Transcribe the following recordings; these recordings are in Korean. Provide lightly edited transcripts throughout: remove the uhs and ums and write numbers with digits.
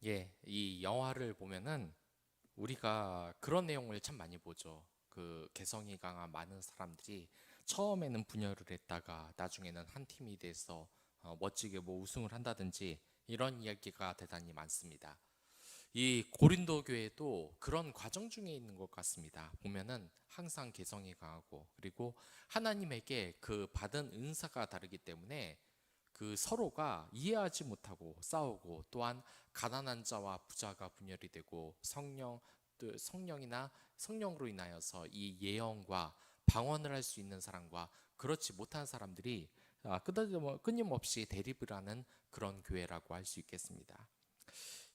예, 이 영화를 보면은 우리가 그런 내용을 참 많이 보죠. 그 개성이 강한 많은 사람들이 처음에는 분열을 했다가 나중에는 한 팀이 돼서 멋지게 뭐 우승을 한다든지 이런 이야기가 대단히 많습니다. 이 고린도 교회도 그런 과정 중에 있는 것 같습니다. 보면은 항상 개성이 강하고 그리고 하나님에게 그 받은 은사가 다르기 때문에 그 서로가 이해하지 못하고 싸우고 또한 가난한 자와 부자가 분열이 되고 또 성령이나 성령으로 인하여서 이 예언과 방언을 할 수 있는 사람과 그렇지 못한 사람들이 끊임없이 대립을 하는 그런 교회라고 할 수 있겠습니다.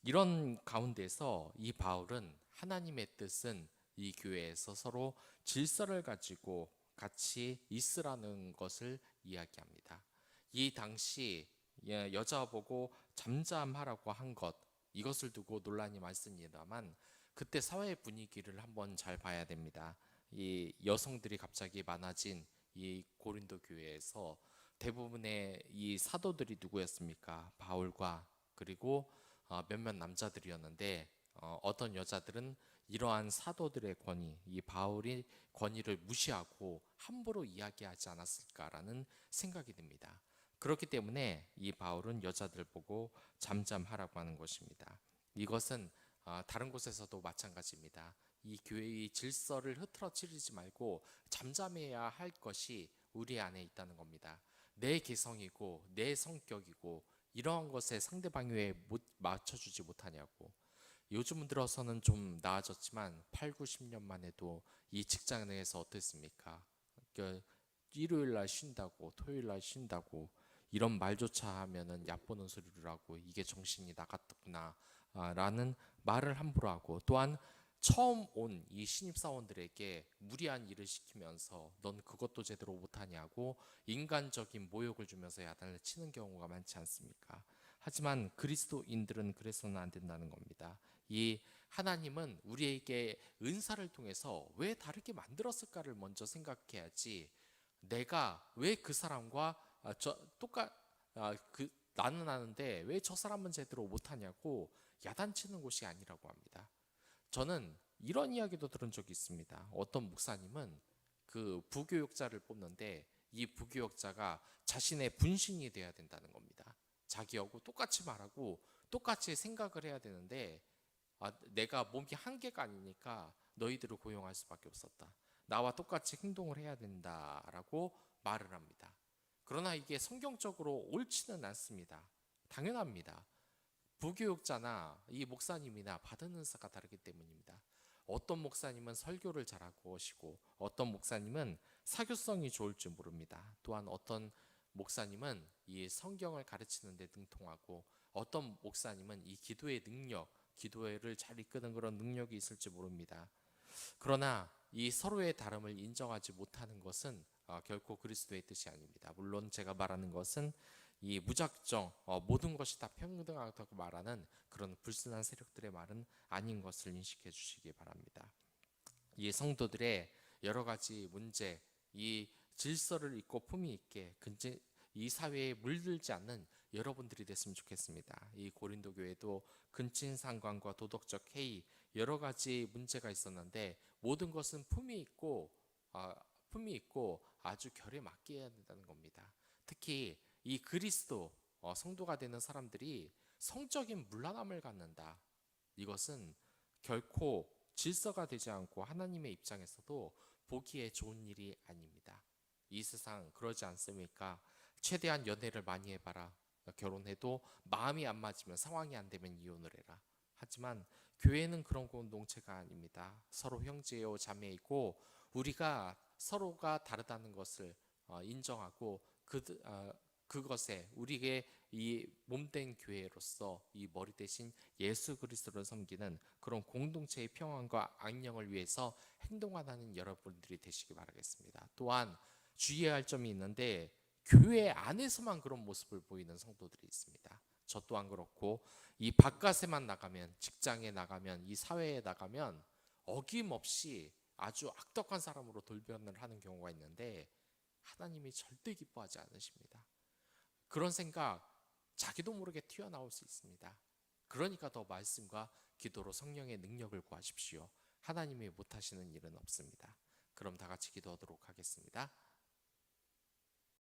이런 가운데서 이 바울은 하나님의 뜻은 이 교회에서 서로 질서를 가지고 같이 있으라는 것을 이야기합니다. 이 당시 여자 보고 잠잠하라고 한 것, 이것을 두고 논란이 많습니다만 그때 사회 분위기를 한번 잘 봐야 됩니다. 이 여성들이 갑자기 많아진 이 고린도 교회에서 대부분의 이 사도들이 누구였습니까? 바울과 그리고 몇몇 남자들이었는데 어떤 여자들은 이러한 사도들의 권위, 이 바울의 권위를 무시하고 함부로 이야기하지 않았을까라는 생각이 듭니다. 그렇기 때문에 이 바울은 여자들 보고 잠잠하라고 하는 것입니다. 이것은 다른 곳에서도 마찬가지입니다. 이 교회의 질서를 흐트러뜨리지 말고 잠잠해야 할 것이 우리 안에 있다는 겁니다. 내 개성이고 내 성격이고 이러한 것에 상대방이 왜 못 맞춰주지 못하냐고. 요즘 들어서는 좀 나아졌지만 8, 90년만 해도 이 직장 내에서 어땠습니까? 그 일요일 날 쉰다고 토요일 날 쉰다고 이런 말조차 하면은 얕보는 소리를 하고 이게 정신이 나갔구나 라는 말을 함부로 하고 또한 처음 온 이 신입사원들에게 무리한 일을 시키면서 넌 그것도 제대로 못하냐고 인간적인 모욕을 주면서 야단을 치는 경우가 많지 않습니까? 하지만 그리스도인들은 그래서는 안 된다는 겁니다. 이 하나님은 우리에게 은사를 통해서 왜 다르게 만들었을까를 먼저 생각해야지 내가 왜 그 사람과 나는 아는데 왜 저 사람은 제대로 못하냐고 야단치는 곳이 아니라고 합니다. 저는 이런 이야기도 들은 적이 있습니다. 어떤 목사님은 그 부교육자를 뽑는데 이 부교육자가 자신의 분신이 돼야 된다는 겁니다. 자기하고 똑같이 말하고 똑같이 생각을 해야 되는데 내가 몸이 한계가 아니니까 너희들을 고용할 수밖에 없었다. 나와 똑같이 행동을 해야 된다라고 말을 합니다. 그러나 이게 성경적으로 옳지는 않습니다. 당연합니다. 부교육자나 이 목사님이나 받은 은사가 다르기 때문입니다. 어떤 목사님은 설교를 잘하고 오시고 어떤 목사님은 사교성이 좋을 줄 모릅니다. 또한 어떤 목사님은 이 성경을 가르치는 데 능통하고 어떤 목사님은 이 기도의 능력, 기도회를 잘 이끄는 그런 능력이 있을지 모릅니다. 그러나 이 서로의 다름을 인정하지 못하는 것은 결코 그리스도의 뜻이 아닙니다. 물론 제가 말하는 것은 이 무작정 모든 것이 다 평등하다고 말하는 그런 불순한 세력들의 말은 아닌 것을 인식해 주시기 바랍니다. 이 성도들의 여러 가지 문제, 이 질서를 잇고 품위 있게 이 사회에 물들지 않는 여러분들이 됐으면 좋겠습니다. 이 고린도 교회도 근친상간과 도덕적 해이 여러 가지 문제가 있었는데 모든 것은 품위 있고 아주 결에 맞게 해야 된다는 겁니다. 특히 이 그리스도 성도가 되는 사람들이 성적인 문란함을 갖는다. 이것은 결코 질서가 되지 않고 하나님의 입장에서도 보기에 좋은 일이 아닙니다. 이 세상 그러지 않습니까? 최대한 연애를 많이 해봐라. 결혼해도 마음이 안 맞으면 상황이 안 되면 이혼을 해라. 하지만 교회는 그런 공동체가 아닙니다. 서로 형제요 자매이고 우리가 서로가 다르다는 것을 인정하고 그것에 우리의 이 몸된 교회로서 이 머리 대신 예수 그리스도를 섬기는 그런 공동체의 평안과 안녕을 위해서 행동하는 여러분들이 되시기 바라겠습니다. 또한 주의해야 할 점이 있는데 교회 안에서만 그런 모습을 보이는 성도들이 있습니다. 저 또한 그렇고 이 바깥에만 나가면 직장에 나가면 이 사회에 나가면 어김없이 아주 악덕한 사람으로 돌변을 하는 경우가 있는데 하나님이 절대 기뻐하지 않으십니다. 그런 생각 자기도 모르게 튀어나올 수 있습니다. 그러니까 더 말씀과 기도로 성령의 능력을 구하십시오. 하나님이 못하시는 일은 없습니다. 그럼 다 같이 기도하도록 하겠습니다.